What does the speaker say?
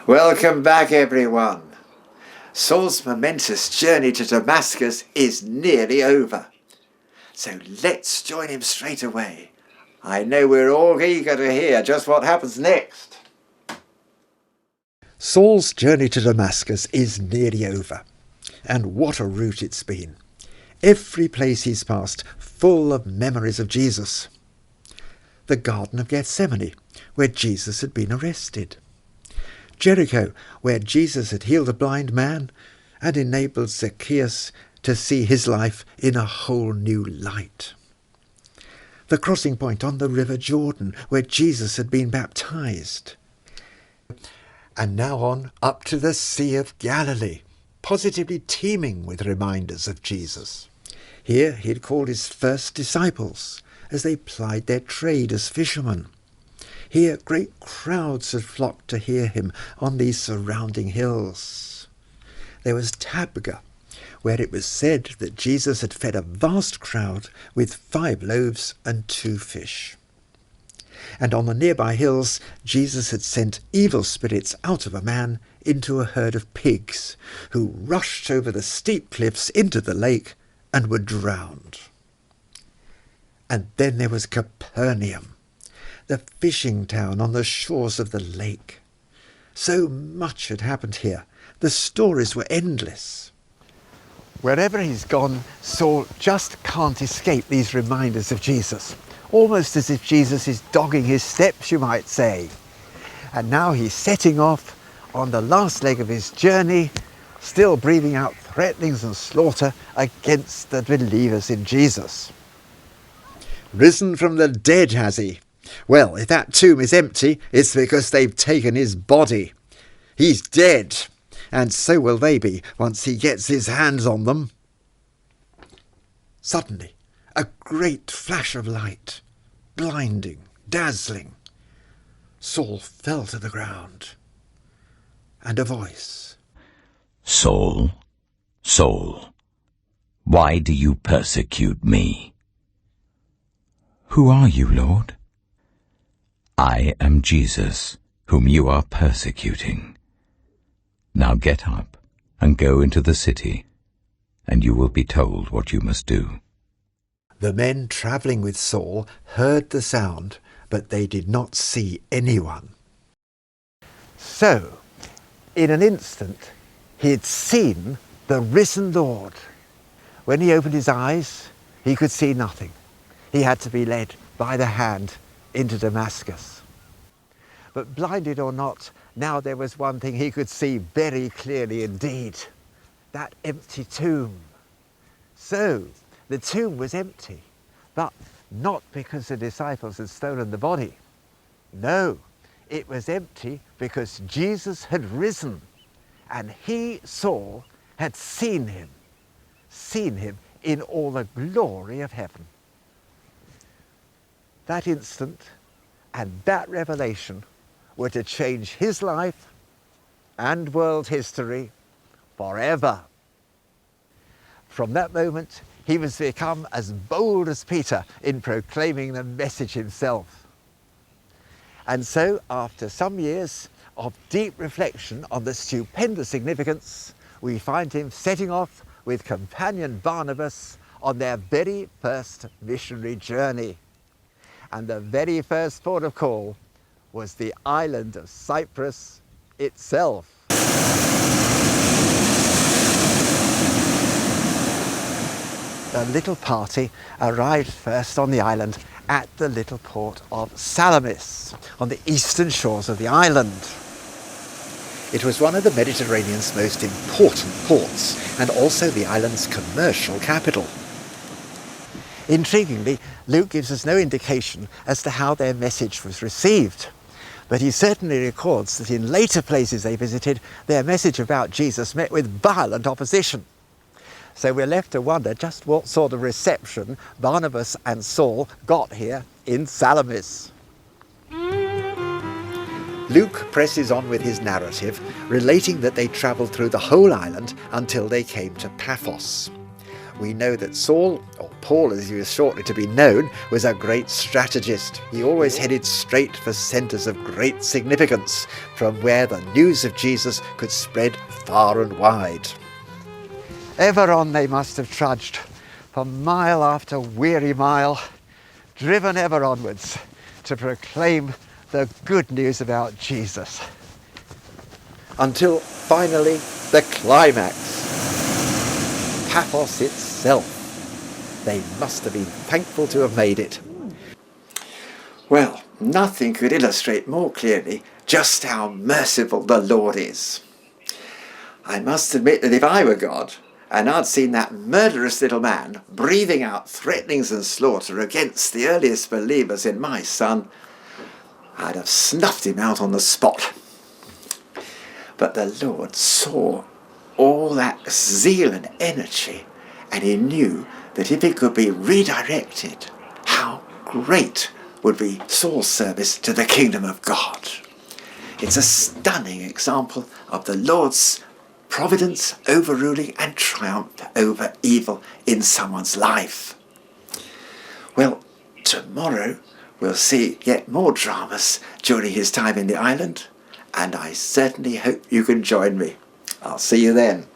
Welcome back, everyone. Saul's momentous journey to Damascus is nearly over. So let's join him straight away. I know we're all eager to hear just what happens next. Saul's journey to Damascus is nearly over. And what a route it's been. Every place he's passed full of memories of Jesus. The Garden of Gethsemane, where Jesus had been arrested. Jericho, where Jesus had healed a blind man and enabled Zacchaeus to see his life in a whole new light. The crossing point on the River Jordan, where Jesus had been baptized. And now on up to the Sea of Galilee, positively teeming with reminders of Jesus. Here he had called his first disciples as they plied their trade as fishermen. Here great crowds had flocked to hear him on these surrounding hills. There was Tabgha, where it was said that Jesus had fed a vast crowd with 5 loaves and 2 fish. And on the nearby hills, Jesus had sent evil spirits out of a man into a herd of pigs, who rushed over the steep cliffs into the lake and were drowned. And then there was Capernaum, the fishing town on the shores of the lake. So much had happened here. The stories were endless. Wherever he's gone, Saul just can't escape these reminders of Jesus. Almost as if Jesus is dogging his steps, you might say. And now he's setting off on the last leg of his journey, still breathing out threatenings and slaughter against the believers in Jesus. Risen from the dead, has he? Well, if that tomb is empty, it's because they've taken his body. He's dead, and so will they be once he gets his hands on them. Suddenly, a great flash of light, blinding, dazzling. Saul fell to the ground, and a voice. Saul, Saul, why do you persecute me? Who are you, Lord? I am Jesus, whom you are persecuting. Now get up and go into the city, and you will be told what you must do. The men travelling with Saul heard the sound, but they did not see anyone. So, in an instant, he had seen the risen Lord. When he opened his eyes, he could see nothing. He had to be led by the hand into Damascus. But blinded or not, now there was one thing he could see very clearly indeed, that empty tomb. So, the tomb was empty, but not because the disciples had stolen the body. No, it was empty because Jesus had risen, and he, Saul, had seen him in all the glory of heaven. That instant and that revelation were to change his life and world history forever. From that moment, he was to become as bold as Peter in proclaiming the message himself. And so, after some years of deep reflection on the stupendous significance, we find him setting off with companion Barnabas on their very first missionary journey. And the very first port of call was the island of Cyprus itself. The little party arrived first on the island at the little port of Salamis, on the eastern shores of the island. It was one of the Mediterranean's most important ports, and also the island's commercial capital. Intriguingly, Luke gives us no indication as to how their message was received, but he certainly records that in later places they visited, their message about Jesus met with violent opposition. So we're left to wonder just what sort of reception Barnabas and Saul got here in Salamis. Luke presses on with his narrative, relating that they travelled through the whole island until they came to Paphos. We know that Saul, or Paul as he was shortly to be known, was a great strategist. He always headed straight for centres of great significance, from where the news of Jesus could spread far and wide. Ever on they must have trudged, for mile after weary mile, driven ever onwards to proclaim the good news about Jesus. Until finally the climax. Paphos itself. They must have been thankful to have made it. Well, nothing could illustrate more clearly just how merciful the Lord is. I must admit that if I were God, and I'd seen that murderous little man breathing out threatenings and slaughter against the earliest believers in my son, I'd have snuffed him out on the spot. But the Lord saw all that zeal and energy, and he knew that if it could be redirected, how great would be Saul's service to the kingdom of God. It's a stunning example of the Lord's providence overruling and triumph over evil in someone's life. Well, tomorrow we'll see yet more dramas during his time in the island, and I certainly hope you can join me. I'll see you then.